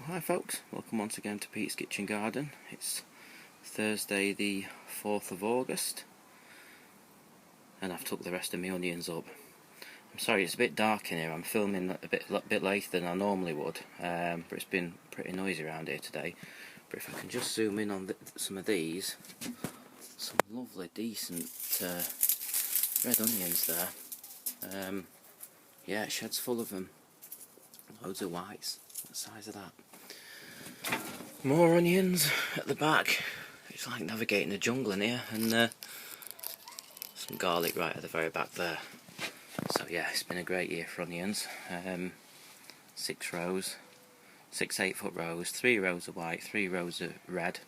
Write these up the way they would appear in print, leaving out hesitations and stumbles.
Hi folks, welcome once again to Pete's Kitchen Garden. It's Thursday the 4th of August and I've took the rest of my onions up. I'm sorry it's a bit dark in here, I'm filming a bit later than I normally would, but it's been pretty noisy around here today. But if I can just zoom in on some of these, some lovely decent red onions there. Yeah, it shed's full of them, loads of whites, what size of that. More onions at the back. It's like navigating the jungle in here, and some garlic right at the very back there. So yeah, it's been a great year for onions. 6 rows, 6 8-foot rows, 3 rows of white, 3 rows of red,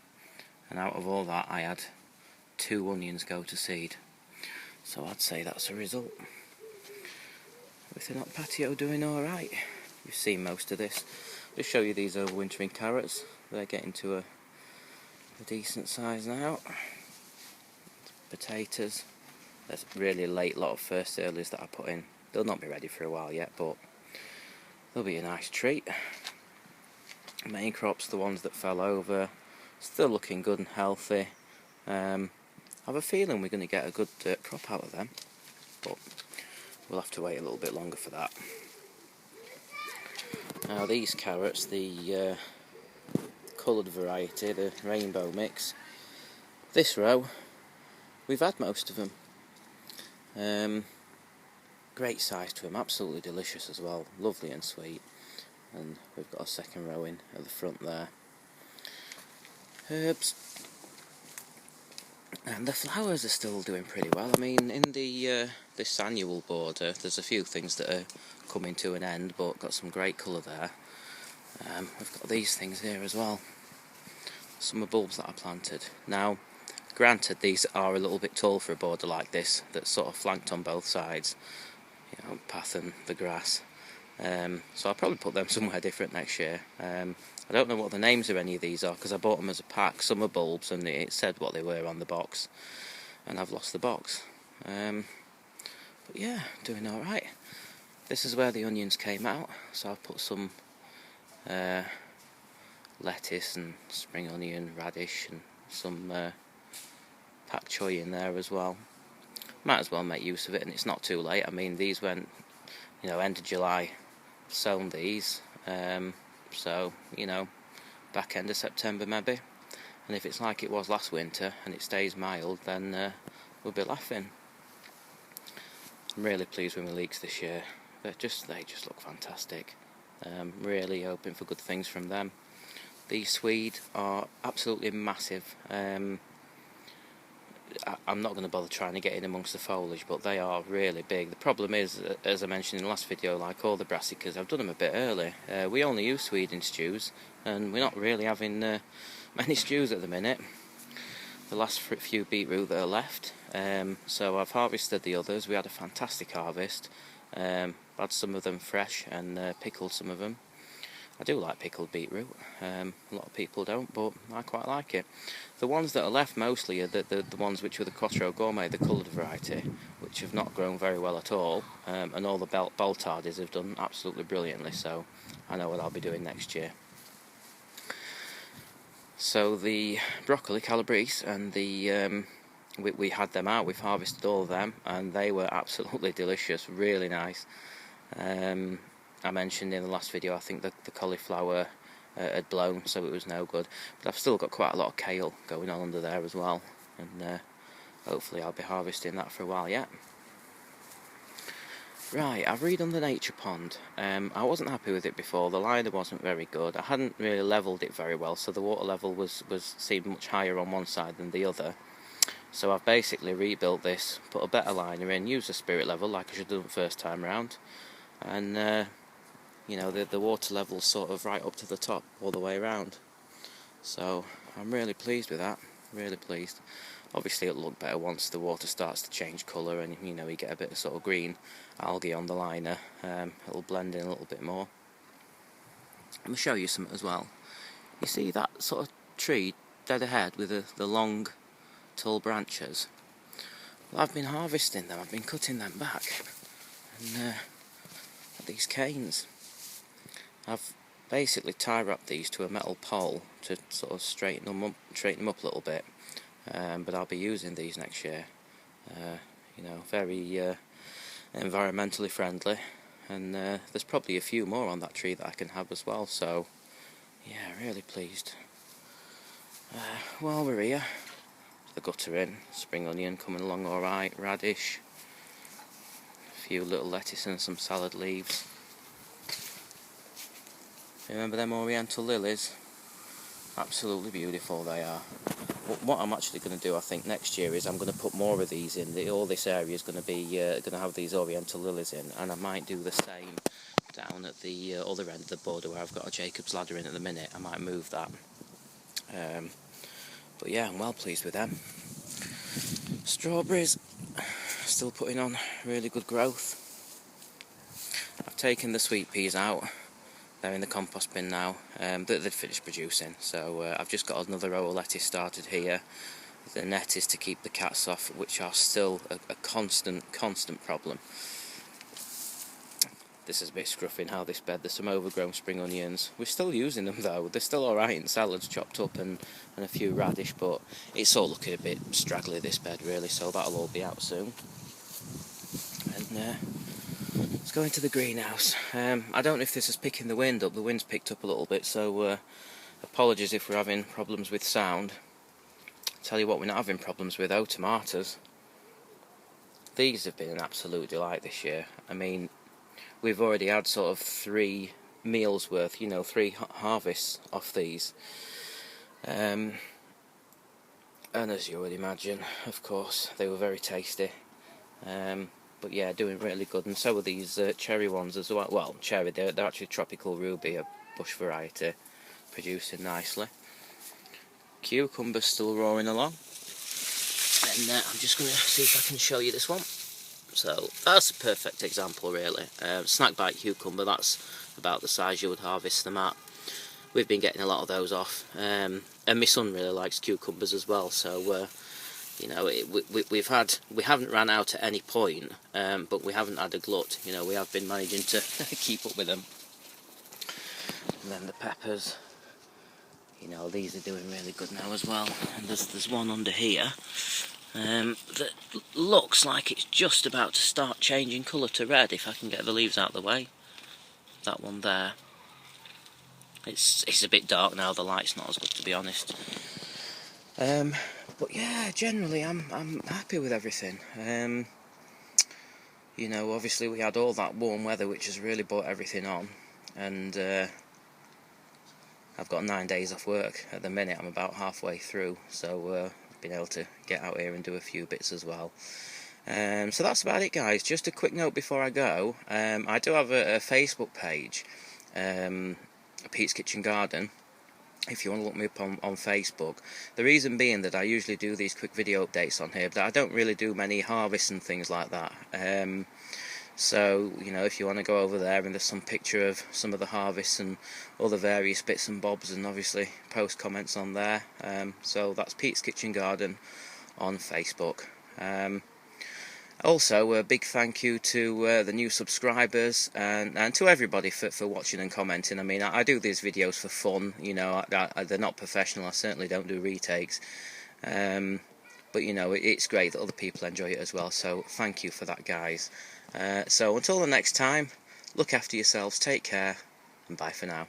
and out of all that I had 2 onions go to seed. So I'd say that's a result. Everything on patio doing alright. You've seen most of this. Just show you these overwintering carrots. They're getting to a decent size now. Potatoes. There's really a late lot of first earlies that I put in. They'll not be ready for a while yet, but they'll be a nice treat. Main crops, the ones that fell over, still looking good and healthy. I have a feeling we're going to get a good crop out of them, but we'll have to wait a little bit longer for that. Now these carrots, the coloured variety, the rainbow mix, this row we've had most of them. Great size to them, absolutely delicious as well, lovely and sweet. And we've got a second row in at the front there. Herbs, and the flowers are still doing pretty well. I mean, in the this annual border, there's a few things that are coming to an end, but got some great colour there. We've got these things here as well. Summer bulbs that I planted. Now, granted, these are a little bit tall for a border like this, that's sort of flanked on both sides, you know, path and the grass. So I'll probably put them somewhere different next year. I don't know what the names of any of these are because I bought them as a pack, summer bulbs, and it said what they were on the box, and I've lost the box. But yeah, doing alright. This is where the onions came out, so I've put some lettuce and spring onion, radish, and some pak choy in there as well. Might as well make use of it, and it's not too late. I mean, these went, you know, end of July, sown these, so, you know, back end of September maybe. And if it's like it was last winter and it stays mild, then we'll be laughing. I'm really pleased with my leeks this year. They just look fantastic. Really hoping for good things from them. These swede are absolutely massive. I'm not going to bother trying to get in amongst the foliage, but they are really big. The problem is, as I mentioned in the last video, like all the brassicas, I've done them a bit early. We only use swede in stews, and we're not really having many stews at the minute. The last few beetroot that are left, so I've harvested the others. We had a fantastic harvest. Had some of them fresh and pickled some of them. I do like pickled beetroot. A lot of people don't, but I quite like it. The ones that are left mostly are the ones which were the Quattro Gourmet, the coloured variety, which have not grown very well at all. And all the Baltardis have done absolutely brilliantly, so I know what I'll be doing next year. So the broccoli Calabrese and the we had them out. We've harvested all of them, and they were absolutely delicious, really nice. I mentioned in the last video, I think the cauliflower had blown, so it was no good. But I've still got quite a lot of kale going on under there as well, and hopefully I'll be harvesting that for a while yet. Right, I've redone the nature pond. I wasn't happy with it before. The liner wasn't very good. I hadn't really levelled it very well, so the water level seemed much higher on one side than the other. So I've basically rebuilt this, put a better liner in, used a spirit level like I should have done the first time round, and you know, the water level's sort of right up to the top all the way around. So I'm really pleased with that, really pleased. Obviously it'll look better once the water starts to change colour and, you know, you get a bit of sort of green algae on the liner. It'll blend in a little bit more. I'm going to show you something as well. You see that sort of tree dead ahead with the long tall branches? Well, I've been harvesting them, I've been cutting them back, and these canes, I've basically tie wrap these to a metal pole to sort of straighten them up a little bit. But I'll be using these next year. You know, very environmentally friendly, and there's probably a few more on that tree that I can have as well. So yeah, really pleased. While we're here, the gutter in, spring onion coming along alright, radish, a few little lettuce and some salad leaves. Remember them oriental lilies? Absolutely beautiful they are. What I'm actually going to do, I think, next year is I'm going to put more of these in. All this area is going to be going to have these oriental lilies in, and I might do the same down at the other end of the border where I've got a Jacob's ladder in at the minute. I might move that. But yeah, I'm well pleased with them. Strawberries, still putting on really good growth. I've taken the sweet peas out. They're in the compost bin now. They've finished producing, so I've just got another row of lettuce started here. The net is to keep the cats off, which are still a constant problem. This is a bit scruffy in how this bed. There's some overgrown spring onions. We're still using them though. They're still alright in salads chopped up and a few radish, but it's all looking a bit straggly, this bed really, so that'll all be out soon. And let's go into the greenhouse. I don't know if this is picking the wind up. The wind's picked up a little bit, so apologies if we're having problems with sound. Tell you what we're not having problems with, though, tomatoes. These have been an absolute delight this year. I mean, we've already had sort of 3 meals worth, you know, 3 harvests off these. And as you would imagine, of course, they were very tasty. But yeah, doing really good, and so are these cherry ones as well. Well, cherry, they're actually tropical ruby, a bush variety, producing nicely. Cucumbers still roaring along, and I'm just going to see if I can show you this one. So that's a perfect example, really. Snack bite cucumber, that's about the size you would harvest them at. We've been getting a lot of those off, and my son really likes cucumbers as well, so you know, we haven't ran out at any point, but we haven't had a glut. You know, we have been managing to keep up with them. And then the peppers, you know, these are doing really good now as well. And there's one under here that looks like it's just about to start changing colour to red, if I can get the leaves out of the way. That one there. It's a bit dark now, the light's not as good, to be honest. But yeah, generally I'm happy with everything. You know, obviously we had all that warm weather, which has really brought everything on, and I've got 9 days off work at the minute. I'm about halfway through, so I've been able to get out here and do a few bits as well. So that's about it, guys. Just a quick note before I go. I do have a Facebook page, Pete's Kitchen Garden, if you want to look me up on Facebook. The reason being that I usually do these quick video updates on here, but I don't really do many harvests and things like that. So, you know, if you want to go over there, and there's some picture of some of the harvests and all the various bits and bobs, and obviously post comments on there. So that's Pete's Kitchen Garden on Facebook. Also, a big thank you to the new subscribers and to everybody for watching and commenting. I mean, I do these videos for fun, you know, they're not professional. I certainly don't do retakes. But, you know, it's great that other people enjoy it as well, so thank you for that, guys. So until the next time, look after yourselves, take care, and bye for now.